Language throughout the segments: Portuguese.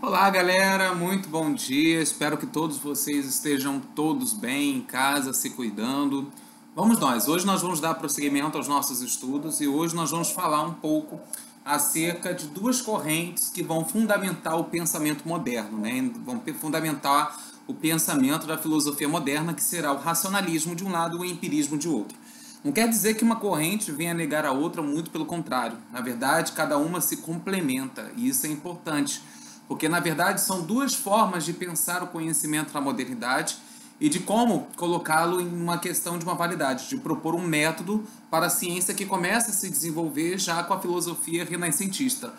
Olá, galera, muito bom dia. Espero que todos vocês estejam todos bem em casa, se cuidando. Vamos nós. Hoje nós vamos dar prosseguimento aos nossos estudos e hoje nós vamos falar um pouco acerca de duas correntes que vão fundamentar o pensamento moderno, né? Vão fundamentar o pensamento da filosofia moderna, que será o racionalismo de um lado e o empirismo de outro. Não quer dizer que uma corrente venha negar a outra, muito pelo contrário. Na verdade, cada uma se complementa e isso é importante. Porque, na verdade, são duas formas de pensar o conhecimento na modernidade e de como colocá-lo em uma questão de uma validade, de propor um método para a ciência que começa a se desenvolver já com a filosofia renascentista.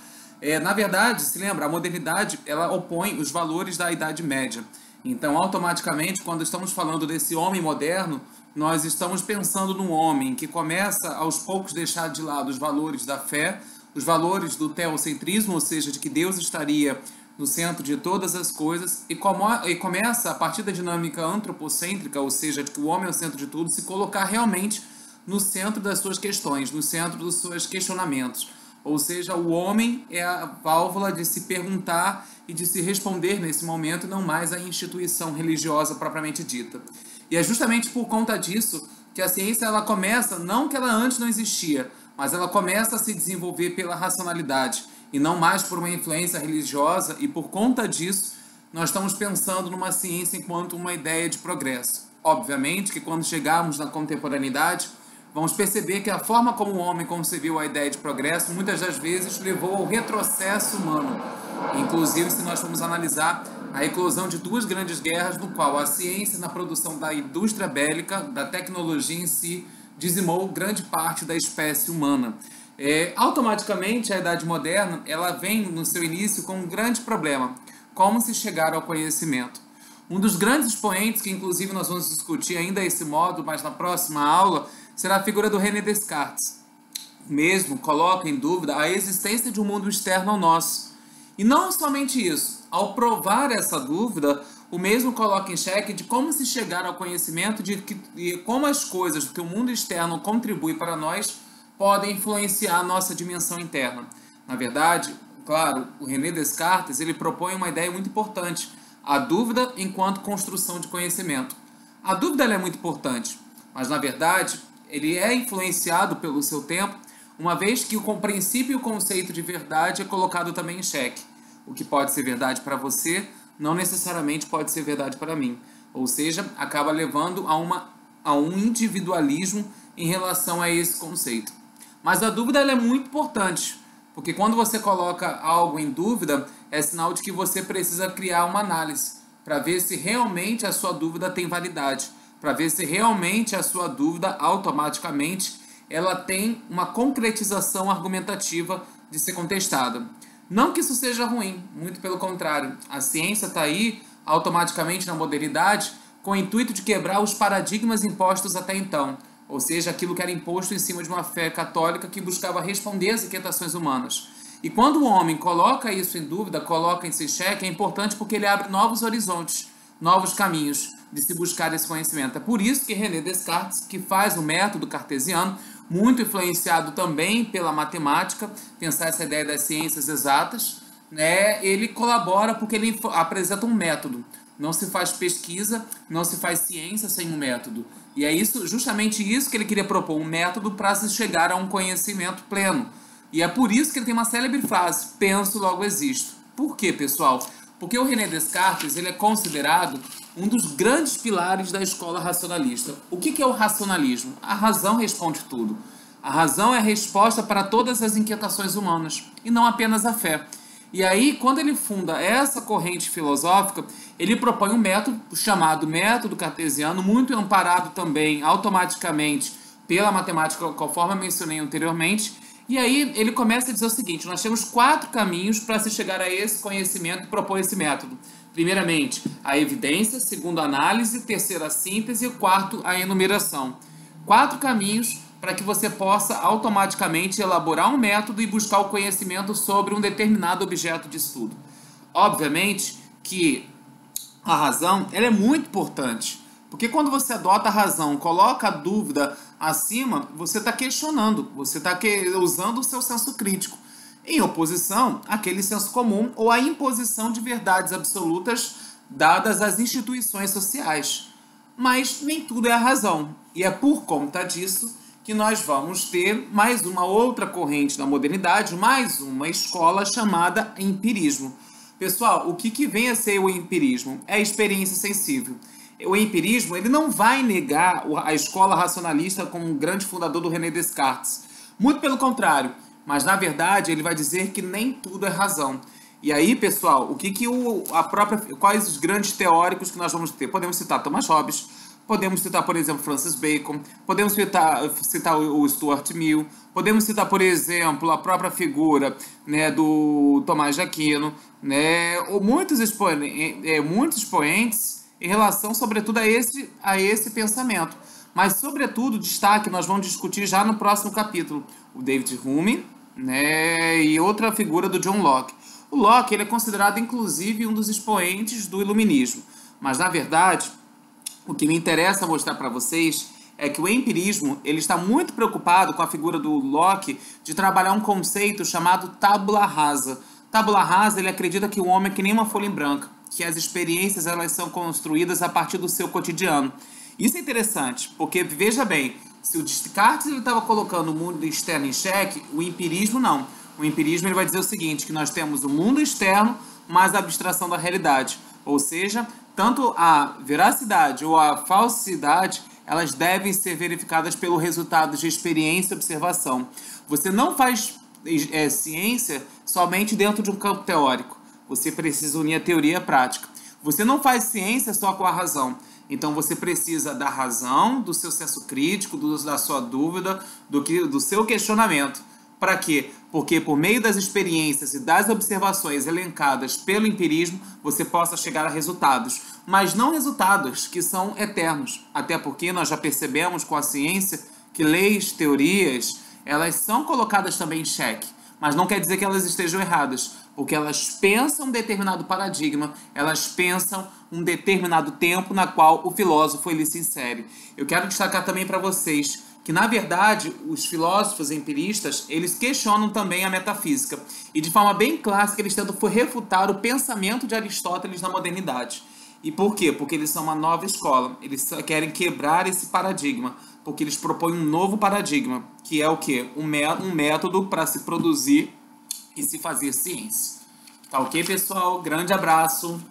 Na verdade, se lembra, a modernidade ela opõe os valores da Idade Média. Então, automaticamente, quando estamos falando desse homem moderno, nós estamos pensando num homem que começa, aos poucos, deixar de lado os valores da fé, os valores do teocentrismo, ou seja, de que Deus estaria no centro de todas as coisas, e começa, a partir da dinâmica antropocêntrica, ou seja, de que o homem é o centro de tudo, se colocar realmente no centro das suas questões, no centro dos seus questionamentos. Ou seja, o homem é a válvula de se perguntar e de se responder nesse momento, não mais a instituição religiosa propriamente dita. E é justamente por conta disso que a ciência ela começa, não que ela antes não existia, mas ela começa a se desenvolver pela racionalidade e não mais por uma influência religiosa, e por conta disso nós estamos pensando numa ciência enquanto uma ideia de progresso. Obviamente que quando chegarmos na contemporaneidade, vamos perceber que a forma como o homem concebeu a ideia de progresso muitas das vezes levou ao retrocesso humano. Inclusive, se nós formos analisar a eclosão de duas grandes guerras, no qual a ciência na produção da indústria bélica, da tecnologia em si, dizimou grande parte da espécie humana. Automaticamente, a Idade Moderna ela vem no seu início com um grande problema: como se chegar ao conhecimento. Um dos grandes expoentes, que inclusive nós vamos discutir ainda esse modo, mas na próxima aula, será a figura do René Descartes. O mesmo coloca em dúvida a existência de um mundo externo ao nosso. E não somente isso, ao provar essa dúvida, o mesmo coloca em xeque de como se chegar ao conhecimento de como as coisas que o mundo externo contribui para nós podem influenciar a nossa dimensão interna. Na verdade, claro, o René Descartes ele propõe uma ideia muito importante: a dúvida enquanto construção de conhecimento. A dúvida ela é muito importante, mas na verdade ele é influenciado pelo seu tempo, uma vez que o princípio e o conceito de verdade é colocado também em xeque. O que pode ser verdade para você não necessariamente pode ser verdade para mim. Ou seja, acaba levando a um individualismo em relação a esse conceito. Mas a dúvida ela é muito importante, porque quando você coloca algo em dúvida, é sinal de que você precisa criar uma análise para ver se realmente a sua dúvida tem validade, para ver se realmente a sua dúvida automaticamente ela tem uma concretização argumentativa de ser contestada. Não que isso seja ruim, muito pelo contrário. A ciência está aí, automaticamente na modernidade, com o intuito de quebrar os paradigmas impostos até então, ou seja, aquilo que era imposto em cima de uma fé católica que buscava responder às inquietações humanas. E quando o homem coloca isso em dúvida, coloca em xeque, é importante porque ele abre novos horizontes, novos caminhos de se buscar esse conhecimento. É por isso que René Descartes, que faz o método cartesiano, muito influenciado também pela matemática, pensar essa ideia das ciências exatas, né? Ele colabora porque ele apresenta um método. Não se faz pesquisa, não se faz ciência sem um método. E é isso, justamente isso que ele queria propor, um método para se chegar a um conhecimento pleno. E é por isso que ele tem uma célebre frase: penso, logo existo. Por quê, pessoal? Porque o René Descartes ele é considerado um dos grandes pilares da escola racionalista. O que é o racionalismo? A razão responde tudo. A razão é a resposta para todas as inquietações humanas, e não apenas a fé. E aí, quando ele funda essa corrente filosófica, ele propõe um método chamado método cartesiano, muito amparado também automaticamente pela matemática, conforme eu mencionei anteriormente. E aí ele começa a dizer o seguinte: nós temos 4 caminhos para se chegar a esse conhecimento e propor esse método. Primeiramente, a evidência. Segundo, a análise. Terceiro, a síntese. E quarto, a enumeração. 4 caminhos para que você possa automaticamente elaborar um método e buscar o conhecimento sobre um determinado objeto de estudo. Obviamente que a razão ela é muito importante, porque quando você adota a razão, coloca a dúvida acima, você está questionando, você está usando o seu senso crítico. em oposição àquele senso comum ou à imposição de verdades absolutas dadas às instituições sociais. Mas nem tudo é a razão, e é por conta disso que nós vamos ter mais uma outra corrente da modernidade, mais uma escola chamada empirismo. Pessoal, o que vem a ser o empirismo? É a experiência sensível. O empirismo ele não vai negar a escola racionalista como um grande fundador do René Descartes. Muito pelo contrário, mas na verdade ele vai dizer que nem tudo é razão. E aí, pessoal, quais os grandes teóricos que nós vamos ter? Podemos citar Thomas Hobbes, podemos citar, por exemplo, Francis Bacon, podemos citar o Stuart Mill, podemos citar, por exemplo, a própria figura, né, do Tomás de Aquino, né, ou muitos expoentes em relação, sobretudo, a esse pensamento. Mas, sobretudo, destaque nós vamos discutir já no próximo capítulo, o David Hume, né, e outra figura do John Locke. O Locke ele é considerado, inclusive, um dos expoentes do iluminismo, mas, na verdade, o que me interessa mostrar para vocês é que o empirismo ele está muito preocupado com a figura do Locke de trabalhar um conceito chamado tábula rasa. Tábula rasa, ele acredita que o homem é que nem uma folha em branco, que as experiências elas são construídas a partir do seu cotidiano. Isso é interessante, porque, veja bem, se o Descartes estava colocando o mundo externo em xeque, o empirismo não. O empirismo ele vai dizer o seguinte, que nós temos o mundo externo mais a abstração da realidade. Ou seja, tanto a veracidade ou a falsidade, elas devem ser verificadas pelo resultado de experiência e observação. Você não faz ciência somente dentro de um campo teórico. Você precisa unir a teoria e a prática. Você não faz ciência só com a razão. Então você precisa da razão, do seu senso crítico, da sua dúvida, do seu questionamento. Para quê? Porque por meio das experiências e das observações elencadas pelo empirismo, você possa chegar a resultados. Mas não resultados que são eternos. Até porque nós já percebemos com a ciência que leis, teorias, elas são colocadas também em xeque. Mas não quer dizer que elas estejam erradas. Porque elas pensam um determinado paradigma, elas pensam um determinado tempo na qual o filósofo ele se insere. Eu quero destacar também para vocês que, na verdade, os filósofos empiristas, eles questionam também a metafísica. E de forma bem clássica, eles tentam refutar o pensamento de Aristóteles na modernidade. E por quê? Porque eles são uma nova escola. Eles querem quebrar esse paradigma. Porque eles propõem um novo paradigma, que é o quê? Um método para se produzir e se fazer ciência. Tá ok, pessoal? Grande abraço!